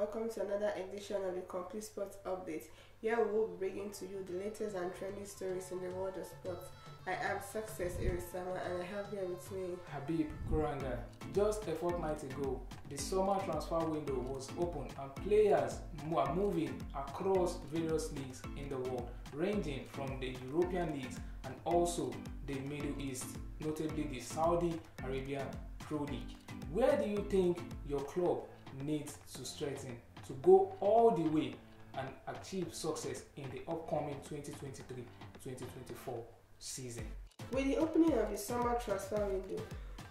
welcome to another edition of the Complete Sports Update. Here we will be bringing to you the latest and trendy stories in the world of sports. I am Success Irisama and I have here with me Habib Kuranga. Just a fortnight ago, the summer transfer window was open and players are moving across various leagues in the world, ranging from the European leagues and also the Middle East, notably the Saudi Arabian Pro League. Where do you think your club needs to strengthen to go all the way and achieve success in the upcoming 2023-2024 season? With the opening of the summer transfer window,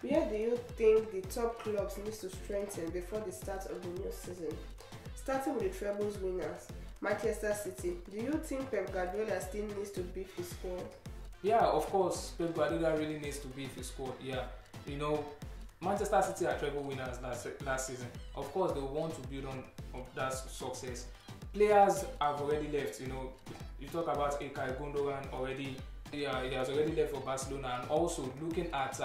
where do you think the top clubs need to strengthen before the start of the new season? Starting with the trebles winners, Manchester City, do you think Pep Guardiola still needs to beef his squad? Yeah, of course, Pep Guardiola really needs to beef his squad. Yeah, Manchester City are treble winners last season. Of course, they want to build on that success. Players have already left. You talk about Ilkay Gundogan already. Yeah, he has already left for Barcelona. And also looking at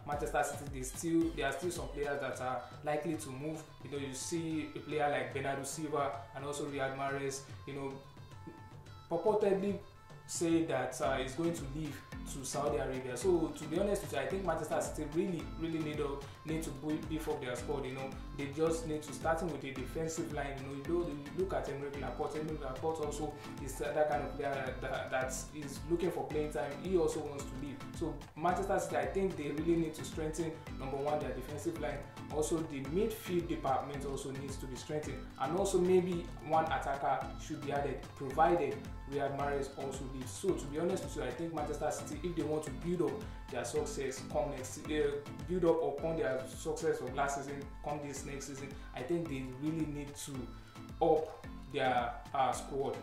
Manchester City, there are still some players that are likely to move. You see a player like Bernardo Silva and also Riyad Mahrez. Purportedly say that he's going to leave to Saudi Arabia. So to be honest with you, I think Manchester City really need to beef up their squad. They just need to start with a defensive line. You look at Emre Laporte also is that kind of player that is looking for playing time. He also wants to leave. So Manchester City, I think they really need to strengthen, number one, their defensive line. Also the midfield department also needs to be strengthened, and also maybe one attacker should be added, provided Riyad Mahrez also leaves. So to be honest with you, I think Manchester City, if they want to build up their success build up upon their success of last season, come this next season, I think they really need to up their squad.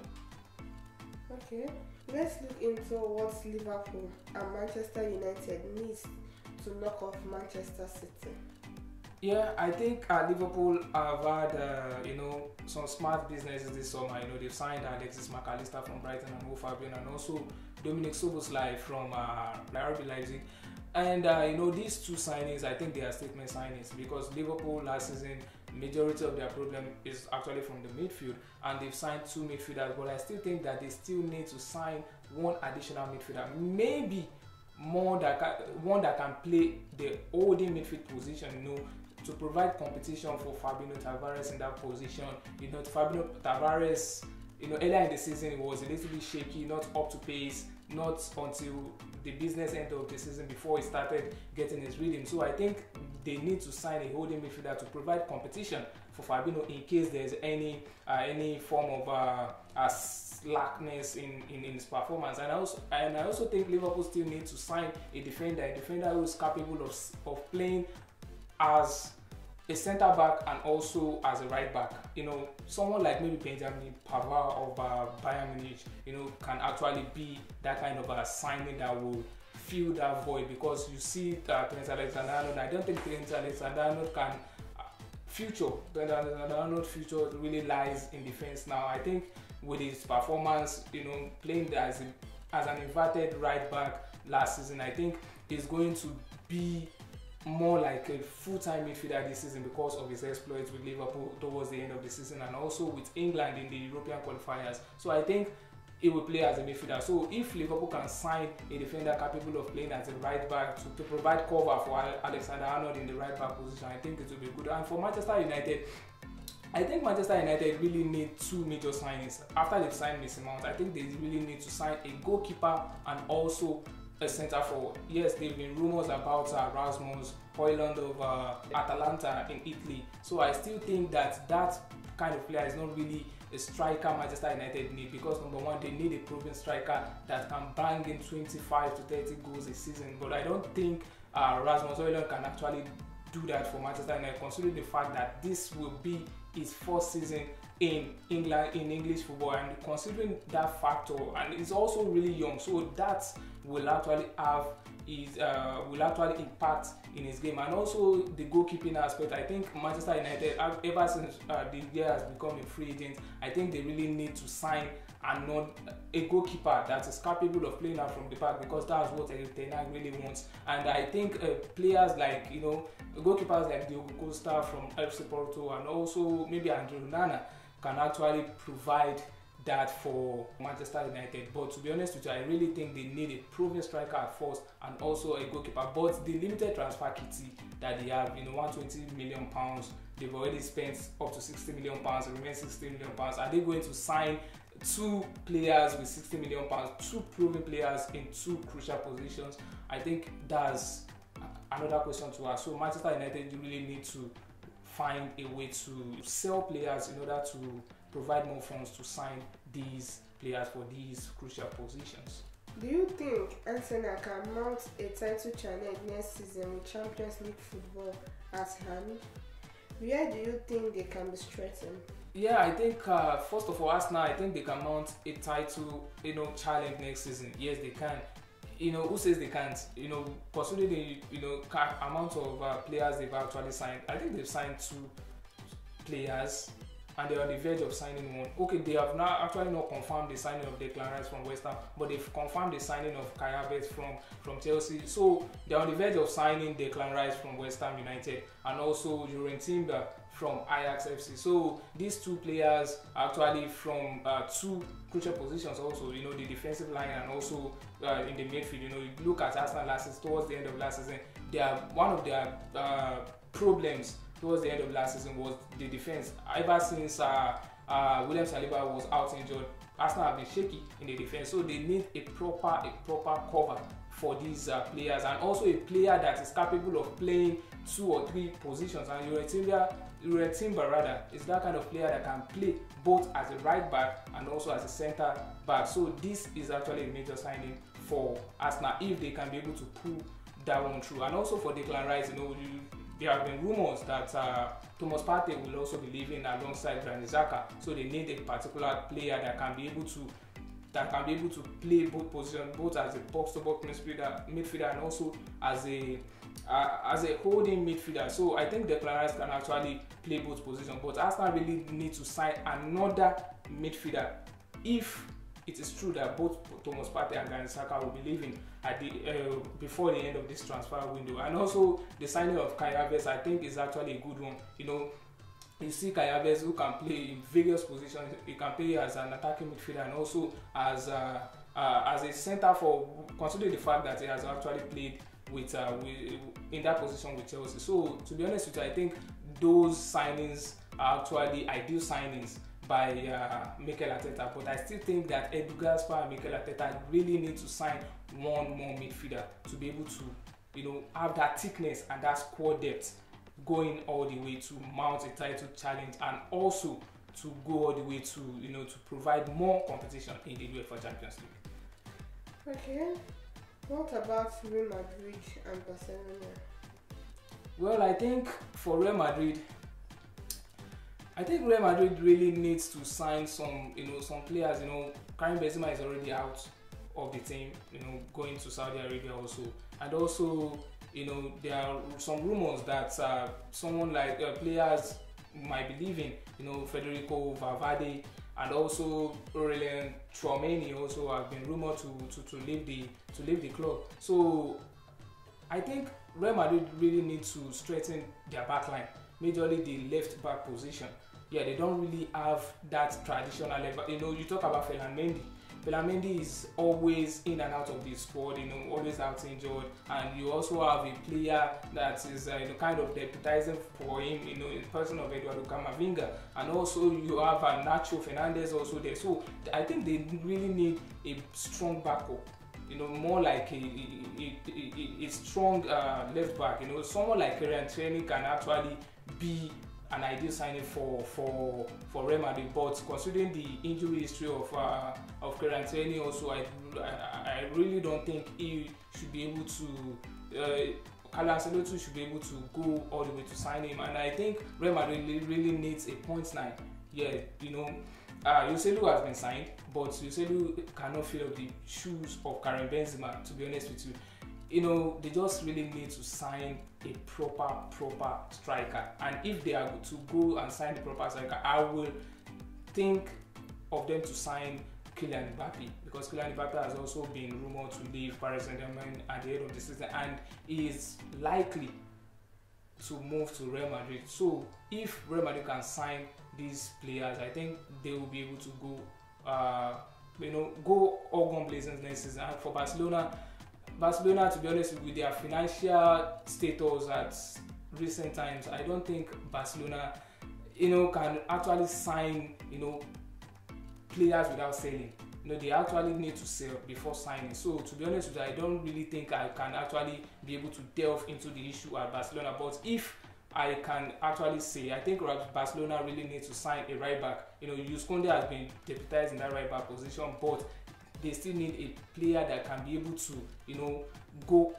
Okay, let's look into what Liverpool and Manchester United needs to knock off Manchester City. Yeah, I think Liverpool have had some smart businesses this summer. They've signed Alexis McAllister from Brighton and Hove Albion, and also Dominic Szoboszlai from RB Leipzig. And these two signings, I think they are statement signings, because Liverpool last season, majority of their problem is actually from the midfield, and they've signed two midfielders. But I still think that they still need to sign one additional midfielder, maybe one that can play the holding midfield position. To provide competition for Fabinho Tavares in that position. Fabinho Tavares, earlier in the season it was a little bit shaky, not up to pace, not until the business end of the season before he started getting his rhythm. So I think they need to sign a holding midfielder to provide competition for Fabinho in case there's any form of slackness in his performance. And I also think Liverpool still need to sign a defender who is capable of playing as a centre back and also as a right back. Someone like maybe Benjamin Pavard of Bayern Munich, can actually be that kind of a signing that will fill that void, because you see Trent Alexander-Arnold. I don't think Trent Alexander-Arnold can future really lies in defense now. I think with his performance, playing as an inverted right back last season, I think he's going to be more like a full-time midfielder this season because of his exploits with Liverpool towards the end of the season, and also with England in the European qualifiers. So I think he will play as a midfielder. So if Liverpool can sign a defender capable of playing as a right back to provide cover for Alexander-Arnold in the right back position, I think it will be good. And for Manchester United, I think Manchester United really need two major signings. After they've signed Mason Mount, I think they really need to sign a goalkeeper and also a centre forward. Yes, there have been rumours about Rasmus Højlund of Atalanta in Italy. So I still think that kind of player is not really a striker Manchester United need, because number one, they need a proven striker that can bang in 25 to 30 goals a season. But I don't think Rasmus Højlund can actually do that for Manchester United, considering the fact that this will be his first season in England, in English football, and considering that factor, and he's also really young, so that will actually have is will actually impact in his game. And also the goalkeeping aspect, I think Manchester United, ever since the year has become a free agent, I think they really need to sign and not a goalkeeper that is capable of playing out from the back, because that's what Eric Ten Hag really wants. And I think players like, goalkeepers like Diogo Costa from FC Porto and also maybe Andre Onana can actually provide that for Manchester United. But to be honest with you, I really think they need a proven striker at first and also a goalkeeper. But the limited transfer kitty that they have, £120 million, they've already spent up to £60 million, remain £60 million. Are they going to sign two players with £60 million, two proven players in two crucial positions? I think that's another question to ask. So Manchester United really need to find a way to sell players in order to provide more funds to sign these players for these crucial positions. Do you think Arsenal can mount a title challenge next season with Champions League football at hand? Where do you think they can be strengthened? Yeah, I think first of all, Arsenal, I think they can mount a title, challenge next season. Yes, they can. Who says they can't? Considering the amount of players they've actually signed, I think they've signed 2 players and they're on the verge of signing one. Okay, they have not confirmed the signing of Declan Rice from West Ham, but they've confirmed the signing of Kai Havertz from Chelsea. So they're on the verge of signing Declan Rice from West Ham United and also Jurgen Timber from Ajax FC. So these 2 players are actually from 2 crucial positions also, the defensive line and also in the midfield. You look at Arsenal last season, towards the end of last season, one of their problems towards the end of last season was the defense. Ever since William Saliba was out injured, Arsenal have been shaky in the defense, so they need a proper cover for these players, and also a player that is capable of playing 2 or 3 positions. And Jurgen Timber is that kind of player that can play both as a right back and also as a centre back. So this is actually a major signing for Arsenal if they can be able to pull that one through. And also for Declan Rice, there have been rumors that Thomas Partey will also be leaving alongside Granit Xhaka. So they need a particular player that can be able to play both positions, both as a box-to-box midfielder and also as a holding midfielder. So I think Declan Rice can actually play both positions. But Arsenal really need to sign another midfielder if it is true that both Thomas Partey and Granit Xhaka will be leaving at before the end of this transfer window. And also the signing of Kai Havertz, I think, is actually a good one. You see Kai Havertz, who can play in various positions. He can play as an attacking midfielder and also as a centre for, considering the fact that he has actually played with in that position with Chelsea. So to be honest with you, I think those signings are actually ideal signings by Mikel Arteta, but I still think that Edu Gaspar and Mikel Arteta really need to sign one more midfielder to be able to, have that thickness and that squad depth going all the way to mount a title challenge and also to go all the way to, to provide more competition in the UEFA Champions League. Okay, what about Real Madrid and Barcelona? Well, I think for Real Madrid, Real Madrid really needs to sign some players. Karim Benzema is already out of the team, going to Saudi Arabia also. And also, there are some rumors that someone like players might be leaving, Federico Valverde and also Aurelien Tchouameni also have been rumored to leave the club. So I think Real Madrid really need to strengthen their backline, majorly the left back position. Yeah, they don't really have that traditional level. You talk about Ferland Mendy is always in and out of the squad, always out injured, and you also have a player that is kind of deputizing for him, in the person of Eduardo Camavinga, and also you have Nacho Fernandez also there. So I think they really need a strong backup, more like a strong left back. Someone like Kieran Tierney can actually be an ideal signing for Real Madrid, but considering the injury history of Kieran Tierney also, I really don't think he should be able to Carlo Ancelotti should be able to go all the way to sign him. And I think Real Madrid really needs a .9. Yeah, Joselu has been signed, but Joselu cannot fill up the shoes of Karim Benzema, to be honest with you. You know, they just really need to sign a proper striker. And if they are to go and sign a proper striker, I will think of them to sign Kylian Mbappe, because Kylian Mbappe has also been rumored to leave Paris Saint-Germain at the end of the season, and he is likely to move to Real Madrid. So if Real Madrid can sign these players, I think they will be able to go all gun blazing next season. And for Barcelona, to be honest, with their financial status at recent times, I don't think Barcelona, can actually sign, players without selling. They actually need to sell before signing. So to be honest with you, I don't really think I can actually be able to delve into the issue at Barcelona. But if I can actually say, I think Barcelona really needs to sign a right back. Jules Koundé has been deputized in that right back position, but they still need a player that can be able to, go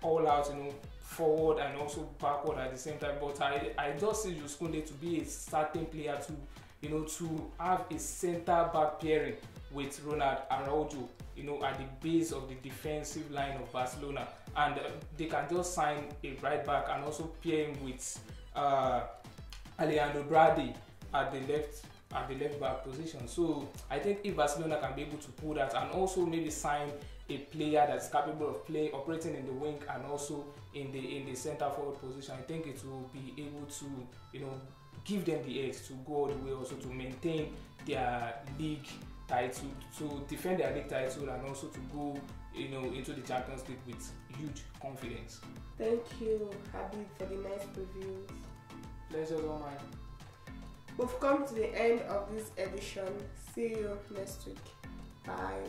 all out, forward and also backward at the same time. But I just see Jules Koundé to be a certain player to have a centre back pairing with Ronald Araujo, at the base of the defensive line of Barcelona, and they can just sign a right back and also pair him with Alejandro Brady at the left back position. So I think if Barcelona can be able to pull that, and also maybe sign a player that's capable of operating in the wing and also in the centre forward position, I think it will be able to give them the edge to go all the way, also to maintain their league title, to defend their league title, and also to go into the Champions League with huge confidence. Thank you, Habib, for the nice previews. Pleasure all mine. We've come to the end of this edition. See you next week. Bye.